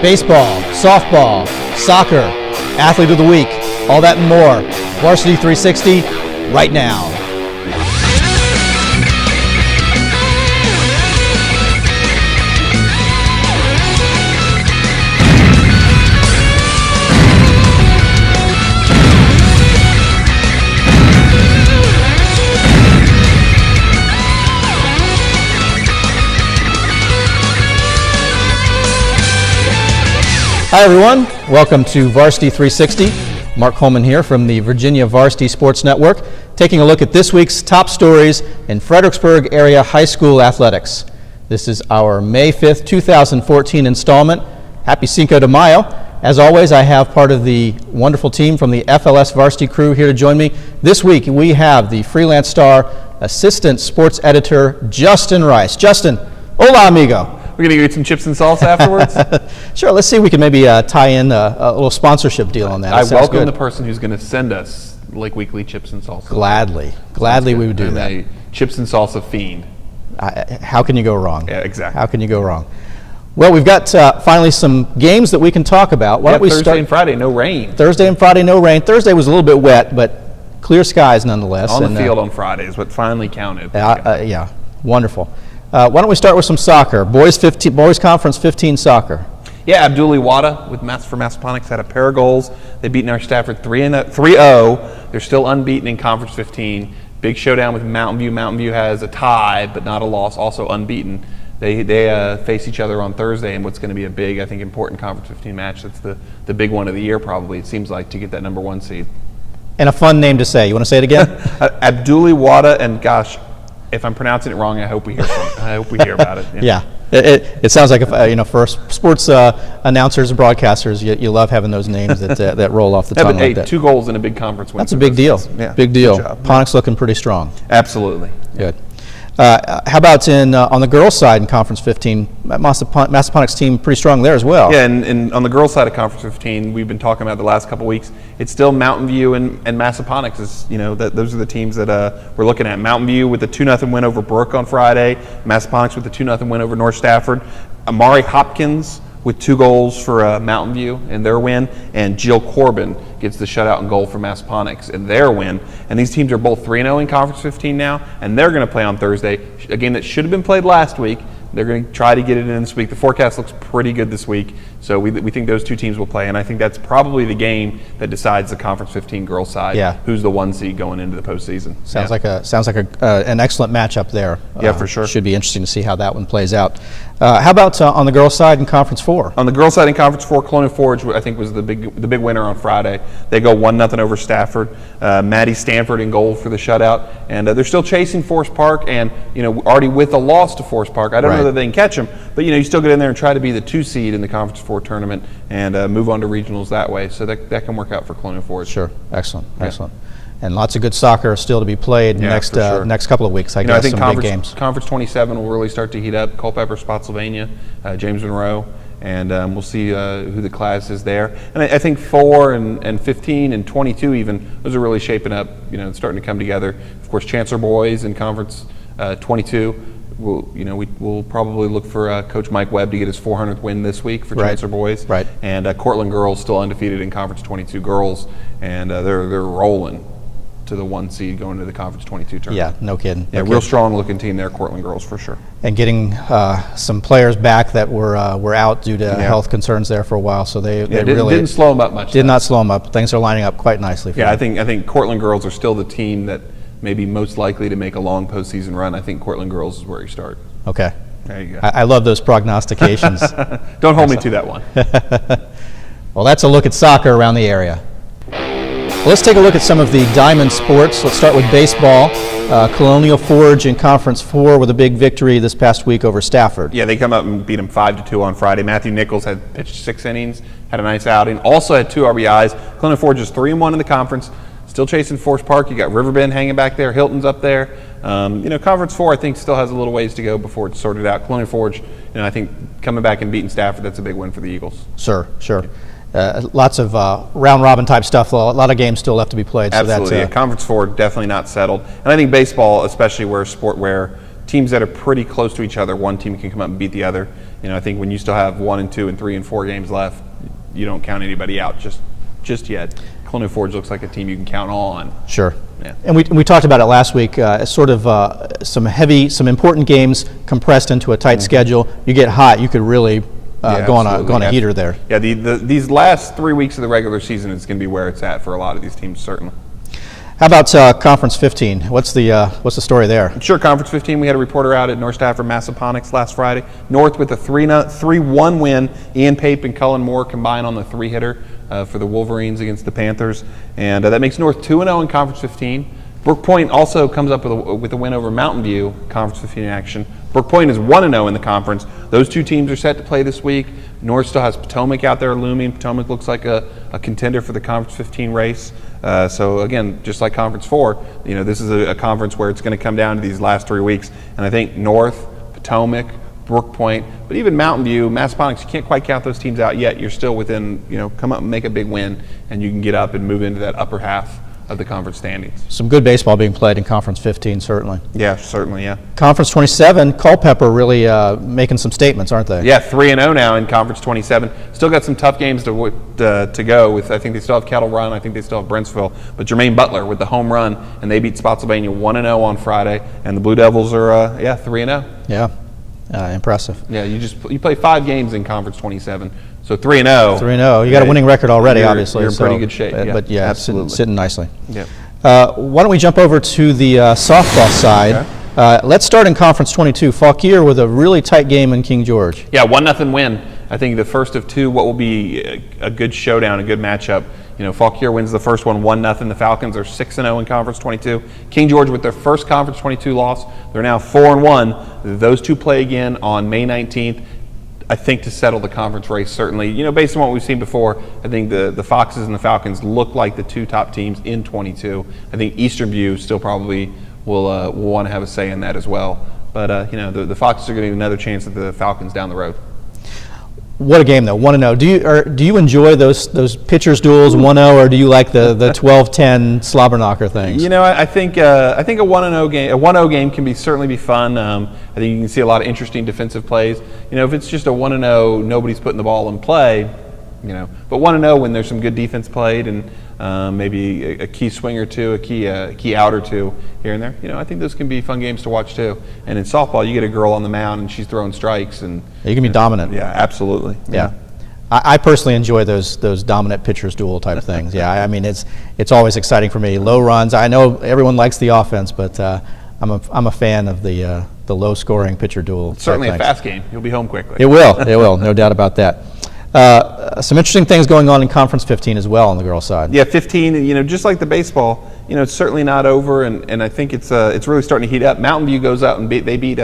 Baseball, softball, soccer, athlete of the week, all that and more. Varsity 360 right now. Hi everyone, welcome to Varsity 360. Mark Coleman here from the Virginia Varsity Sports Network, taking a look at this week's top stories in Fredericksburg area high school athletics. This is our May 5th, 2014 installment. Happy Cinco de Mayo. As always, I have part of the wonderful team from the FLS Varsity crew here to join me. This week we have the Freelance Star Assistant Sports Editor, Justin Rice. Justin, hola amigo. We're going to get some chips and salsa afterwards? Sure, let's see if we can maybe tie in a little sponsorship deal on that. I welcome the person who's going to send us like weekly chips and salsa. Gladly we would do that. A chips and salsa fiend. How can you go wrong? Yeah, exactly. How can you go wrong? Well, we've got finally some games that we can talk about. Why don't we Thursday start? and Friday, no rain. Thursday and Friday, no rain. Thursday was a little bit wet, but clear skies nonetheless. On the field on Friday is what finally counted. Yeah, wonderful. Why don't we start with some soccer? Boys Conference 15 soccer. Yeah, Abdulli Wada with for Massaponics had a pair of goals. They beat North Stafford 3-0. They're still unbeaten in Conference 15. Big showdown with Mountain View. Mountain View has a tie, but not a loss, also unbeaten. They face each other on Thursday in what's going to be a big, I think, important Conference 15 match. That's the big one of the year, probably, it seems like, to get that number one seed. And a fun name to say. You want to say it again? Abdulli Wada, and gosh, if I'm pronouncing it wrong, I hope we hear about it. Yeah. It sounds like for sports announcers and broadcasters, you love having those names that roll off the tongue like that. 2 goals in a big conference win. That's a big deal. Yeah, big deal. Good job. Ponics looking pretty strong. Absolutely. Good. How about on the girls' side in Conference 15? Massaponics team pretty strong there as well. Yeah, and on the girls' side of Conference 15, we've been talking about the last couple weeks. It's still Mountain View and Massaponics. Those are the teams that we're looking at. Mountain View with a 2-0 win over Brooke on Friday. Massaponics with a 2-0 win over North Stafford. Amari Hopkins with 2 goals for Mountain View in their win, and Jill Corbin gets the shutout and goal for Massaponics in their win. And these teams are both 3-0 in Conference 15 now, and they're going to play on Thursday, a game that should have been played last week. They're going to try to get it in this week. The forecast looks pretty good this week, so we think those 2 teams will play, and I think that's probably the game that decides the Conference 15 girls side. Yeah. Who's the 1 seed going into the postseason. Sounds like an excellent matchup there. Yeah, for sure. Should be interesting to see how that one plays out. How about on the girls' side in Conference 4? On the girls' side in Conference 4, Colonial Forge, I think, was the big winner on Friday. They go 1-0 over Stafford. Maddie Stanford in goal for the shutout, and they're still chasing Forest Park, and already with a loss to Forest Park. I don't know that they can catch them, but you still get in there and try to be the 2 seed in the Conference 4 tournament and move on to regionals that way. So that can work out for Colonial Forge. Sure, excellent. And lots of good soccer still to be played next couple of weeks. I guess think some big games. Conference 27 will really start to heat up. Culpeper, Spotsylvania, James Monroe, and we'll see who the class is there. And I think 4 and 15 and 22 even, those are really shaping up. Starting to come together. Of course, Chancellor boys in Conference 22. We'll probably look for Coach Mike Webb to get his 400th win this week for Chancellor boys. Right. And Cortland girls still undefeated in Conference 22 girls, and they're rolling to the 1 seed going to the Conference 22 tournament. Yeah, no kidding. Real strong looking team there, Cortland girls for sure. And getting some players back that were out due to health concerns there for a while, so they really didn't slow them up much. Did not slow them up. Things are lining up quite nicely for them. I think Cortland girls are still the team that maybe most likely to make a long postseason run. I think Cortland girls is where you start. Okay. There you go. I love those prognostications. Don't hold me to that one. Well, that's a look at soccer around the area. Well, let's take a look at some of the diamond sports. Let's start with baseball. Colonial Forge in Conference 4 with a big victory this past week over Stafford. Yeah, they come up and beat them 5-2 on Friday. Matthew Nichols had pitched 6 innings, had a nice outing, also had 2 RBIs. Colonial Forge is 3-1 in the conference. Still chasing Forest Park. You got Riverbend hanging back there. Hilton's up there. Conference 4, I think, still has a little ways to go before it's sorted out. Colonial Forge, I think coming back and beating Stafford, that's a big win for the Eagles. Sure. Lots of round-robin type stuff. A lot of games still left to be played. Absolutely. So that's, Conference 4 definitely not settled. And I think baseball, especially where teams that are pretty close to each other, one team can come up and beat the other. I think when you still have 1 and 2 and 3 and 4 games left, you don't count anybody out just yet. Colonial Forge looks like a team you can count on. Sure. Yeah. And we talked about it last week, sort of some important games compressed into a tight schedule. You get hot, you could really go on a heater there. Yeah, these last 3 weeks of the regular season is going to be where it's at for a lot of these teams, certainly. How about Conference 15? What's the story there? Sure, Conference 15, we had a reporter out at North Stafford Massaponics last Friday. North with a 3-1 win. Ian Pape and Cullen Moore combined on the 3-hitter for the Wolverines against the Panthers. And that makes North 2-0 in Conference 15. Brook Point also comes up with a win over Mountain View, Conference 15 action. Brook Point is 1-0 in the conference. Those two teams are set to play this week. North still has Potomac out there looming. Potomac looks like a contender for the Conference 15 race. So again, just like Conference 4, this is a conference where it's going to come down to these last 3 weeks. And I think North, Potomac, Brook Point, but even Mountain View, Massaponics, you can't quite count those teams out yet. You're still within, come up and make a big win, and you can get up and move into that upper half of the conference standings. Some good baseball being played in Conference 15, certainly. Yeah, certainly, yeah. Conference 27, Culpeper really making some statements, aren't they? Yeah, 3-0 now in Conference 27. Still got some tough games to go with. I think they still have Kettle Run. I think they still have Brentsville. But Jermaine Butler with the home run, and they beat Spotsylvania 1-0 on Friday. And the Blue Devils are 3-0. Yeah, impressive. Yeah, you play 5 games in Conference 27. So 3-0. 3-0. You got a winning record already, obviously. You're in pretty good shape. But yeah, absolutely. Sitting nicely. Yeah. Why don't we jump over to the softball side? Okay. Let's start in Conference 22. Fauquier with a really tight game in King George. Yeah, 1-0 win. I think the first of two, what will be a good showdown, a good matchup. Fauquier wins the first one 1-0. The Falcons are 6-0 in Conference 22. King George with their first Conference 22 loss. They're now 4-1. Those two play again on May 19th. I think to settle the conference race, certainly. Based on what we've seen before, I think the Foxes and the Falcons look like the two top teams in 22. I think Eastern View still probably will want to have a say in that as well. But, the Foxes are going to get another chance at the Falcons down the road. What a game, though, 1-0. Do you enjoy those pitchers duels 1-0, or do you like the 12-10 slobber knocker things? I think a 1-0 game can certainly be fun. I think you can see a lot of interesting defensive plays. If it's just a 1-0, nobody's putting the ball in play. But 1-0 when there's some good defense played and maybe a key swing or two, a key out or two here and there. I think those can be fun games to watch too. And in softball, you get a girl on the mound and she's throwing strikes and you can be dominant. Yeah, absolutely. Yeah. I personally enjoy those dominant pitchers duel type things. Yeah, I mean it's always exciting for me. Low runs. I know everyone likes the offense, but I'm a fan of the low scoring pitcher duel. It's certainly a fast game. You'll be home quickly. It will, no doubt about that. Some interesting things going on in Conference 15 as well on the girls' side. Yeah, 15. Just like the baseball, it's certainly not over, and I think it's really starting to heat up. Mountain View goes out and they beat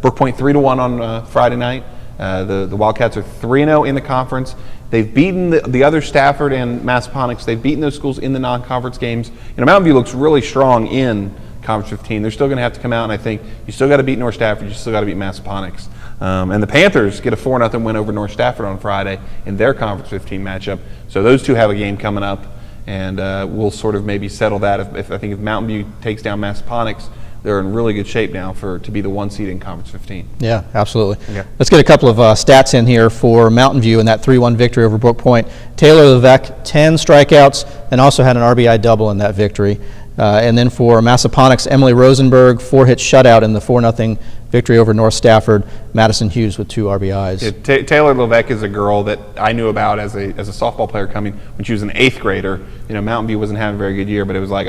Brook Point 3-1 on Friday night. The Wildcats are 3-0 in the conference. They've beaten the other Stafford and Massaponics. They've beaten those schools in the non-conference games. Mountain View looks really strong in Conference 15. They're still going to have to come out, and I think you still got to beat North Stafford. You still got to beat Massaponics. And the Panthers get a 4-0 win over North Stafford on Friday in their Conference 15 matchup. So those two have a game coming up, and we'll sort of maybe settle that. If Mountain View takes down Massaponics, they're in really good shape now to be the 1 seed in Conference 15. Yeah, absolutely. Okay. Let's get a couple of stats in here for Mountain View in that 3-1 victory over Brook Point. Taylor Levesque, 10 strikeouts, and also had an RBI double in that victory. And then for Massaponics, Emily Rosenberg, 4-hit shutout in the 4-0 victory over North Stafford. Madison Hughes with 2 RBIs. Yeah, Taylor Levesque is a girl that I knew about as a softball player coming when she was an 8th grader. Mountain View wasn't having a very good year, but it was like,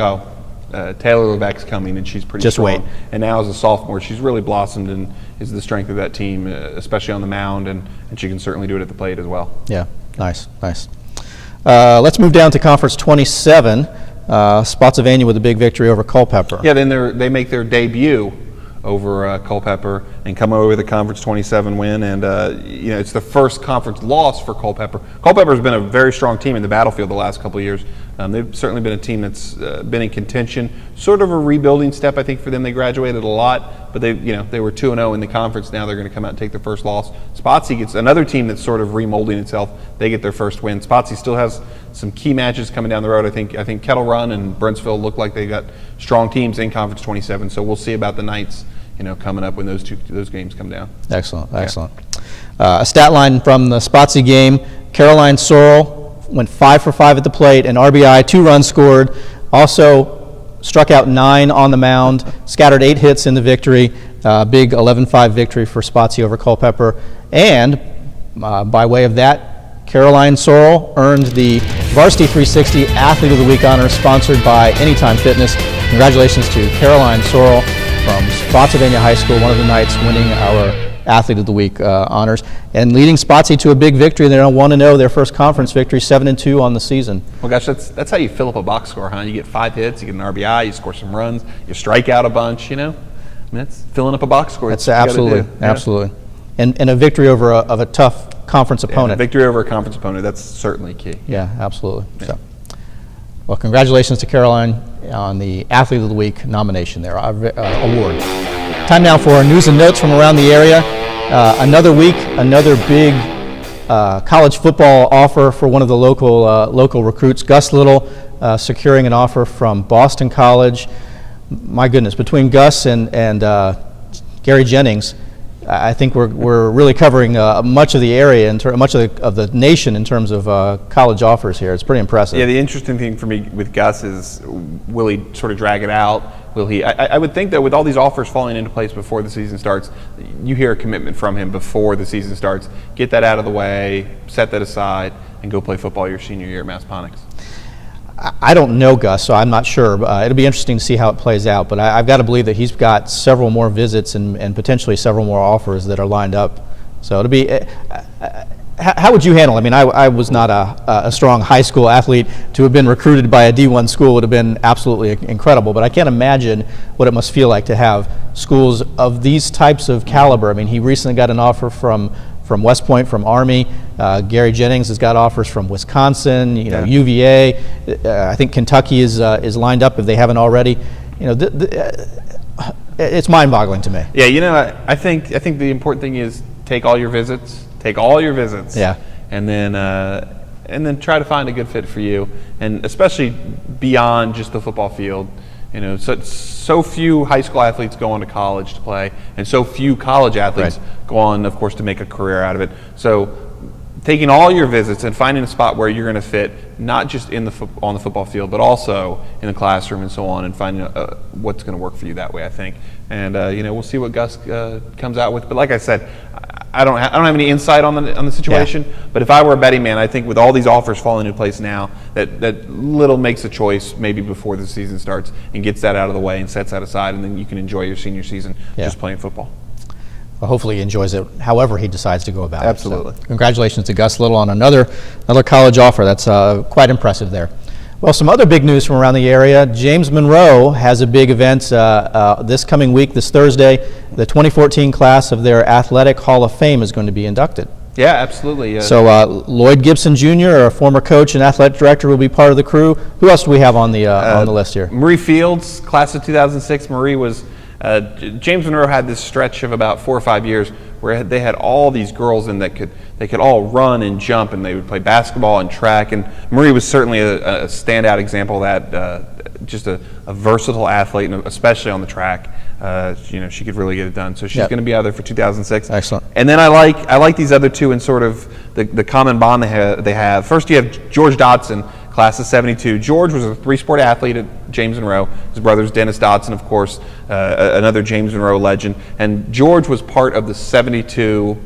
Taylor Levesque's coming and she's pretty strong. Just wait. And now as a sophomore, she's really blossomed and is the strength of that team, especially on the mound, and she can certainly do it at the plate as well. Yeah, nice. Let's move down to Conference 27. Spotsylvania with a big victory over Culpeper. Yeah, then they make their debut over Culpeper and come over with a Conference 27 win, and it's the first conference loss for Culpeper. Culpeper's been a very strong team in the battlefield the last couple of years. They've certainly been a team that's been in contention, sort of a rebuilding step, I think, for them. They graduated a lot, but they were 2-0 in the conference. Now they're going to come out and take their first loss. Spotsy gets another team that's sort of remolding itself. They get their first win. Spotsy still has some key matches coming down the road. I think Kettle Run and Brentsville look like they got strong teams in Conference 27. So we'll see about the Knights, coming up when those games come down. Excellent, excellent. A stat line from the Spotsy game: Caroline Sorrell went 5 for 5 at the plate, an RBI, 2 runs scored. Also struck out 9 on the mound, scattered 8 hits in the victory. Big 11-5 victory for Spotsy over Culpeper. And by way of that, Caroline Sorrell earned the Varsity 360 Athlete of the Week honor, sponsored by Anytime Fitness. Congratulations to Caroline Sorrell from Spotsylvania High School, one of the Knights, winning our Athlete of the Week honors, and leading Spotsy to a big victory. They're on 1-0, their first conference victory, 7-2 on the season. Well, gosh, that's how you fill up a box score, huh? You get 5 hits, you get an RBI, you score some runs, you strike out a bunch. That's filling up a box score. That's absolutely, absolutely, and a victory over a tough conference opponent. A victory over a conference opponent, that's certainly key. Yeah, absolutely. Yeah. So, well, congratulations to Caroline on the Athlete of the Week nomination there, award. Time now for our news and notes from around the area. Another week, another big college football offer for one of the local recruits. Gus Little securing an offer from Boston College. My goodness, between Gus and Gary Jennings, I think we're really covering much of the area, much of the nation in terms of college offers here. It's pretty impressive. Yeah, the interesting thing for me with Gus is, will he sort of drag it out? Will he? I would think that with all these offers falling into place before the season starts, you hear a commitment from him before the season starts. Get that out of the way, set that aside, and go play football your senior year at Massaponax. I don't know Gus, so I'm not sure. It'll be interesting to see how it plays out. But I've got to believe that he's got several more visits and potentially several more offers that are lined up. So it'll be. How would you handle it? I mean, I was not a strong high school athlete. To have been recruited by a D1 school would have been absolutely incredible. But I can't imagine what it must feel like to have schools of these types of caliber. I mean, he recently got an offer from West Point, from Army. Gary Jennings has got offers from Wisconsin, UVA. I think Kentucky is lined up if they haven't already. It's mind-boggling to me. Yeah, I think the important thing is take all your visits. Yeah. And then try to find a good fit for you, and especially beyond just the football field. So few high school athletes go on to college to play, and so few college athletes go on, of course, to make a career out of it. So taking all your visits and finding a spot where you're going to fit, not just on the football field, but also in the classroom and so on, and finding what's going to work for you that way, I think. And we'll see what Gus comes out with. But like I said, I don't have any insight on the situation. Yeah. But if I were a betting man, I think with all these offers falling into place now, that Little makes a choice maybe before the season starts and gets that out of the way and sets that aside, and then you can enjoy your senior season just playing football. Well, hopefully he enjoys it however he decides to go about Absolutely. it. So, congratulations to Gus Little on another college offer. That's quite impressive there. Well, some other big news from around the area. James Monroe has a big event this coming week, this Thursday. The 2014 class of their Athletic Hall of Fame is going to be inducted. Yeah, absolutely. So Lloyd Gibson Jr., a former coach and athletic director, will be part of the crew. Who else do we have on the list here? Marie Fields, class of 2006. Marie was James Monroe had this stretch of about 4 or 5 years where they had all these girls in that could all run and jump, and they would play basketball and track. And Marie was certainly a standout example of that, just a versatile athlete, and especially on the track. She could really get it done. So she's going to be out there for 2006. Excellent. And then I like these other two in sort of the common bond they have. First, you have George Dodson, class of 72. George was a 3-sport athlete at James Monroe. His brother's Dennis Dodson, of course, another James Monroe legend. And George was part of the 72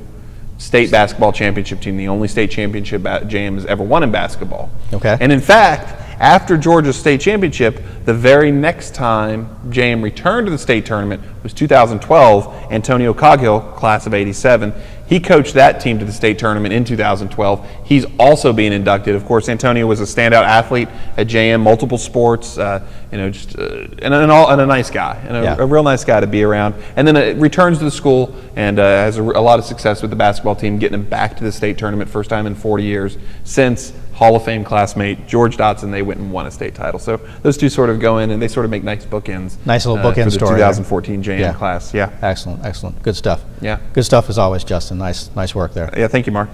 state basketball championship team, the only state championship JM has ever won in basketball. Okay. And in fact, after Georgia's state championship, the very next time JM returned to the state tournament was 2012. Antonio Coghill, class of 87, he coached that team to the state tournament in 2012. He's also being inducted. Of course, Antonio was a standout athlete at JM, multiple sports, and a nice guy, and a real nice guy to be around. And then returns to the school and has a lot of success with the basketball team, getting him back to the state tournament, first time in 40 years since Hall of Fame classmate George Dodson. They went and won a state title. So those two sort of go in, and they sort of make nice bookends. Nice little bookend for the story. 2014 JM class. Yeah. Excellent. Good stuff. Yeah. Good stuff as always, Justin. Nice work there. Yeah, thank you, Mark.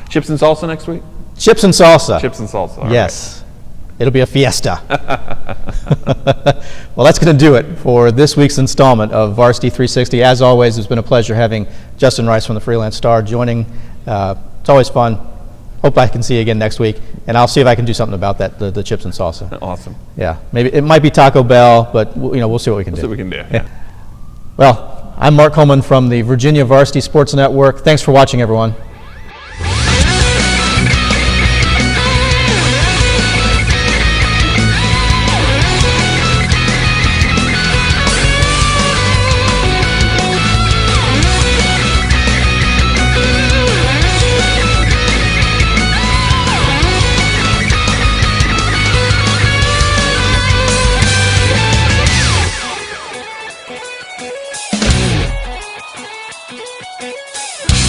Chips and salsa next week? Chips and salsa. Chips and salsa. Yes. Right. It'll be a fiesta. Well, that's going to do it for this week's installment of Varsity 360. As always, it's been a pleasure having Justin Rice from the Freelance Star joining. It's always fun. Hope I can see you again next week, and I'll see if I can do something about that, the chips and salsa. Awesome. Yeah, maybe it might be Taco Bell, but we'll see what we can do. We'll see what we can do. Yeah. Well, I'm Mark Coleman from the Virginia Varsity Sports Network. Thanks for watching, everyone.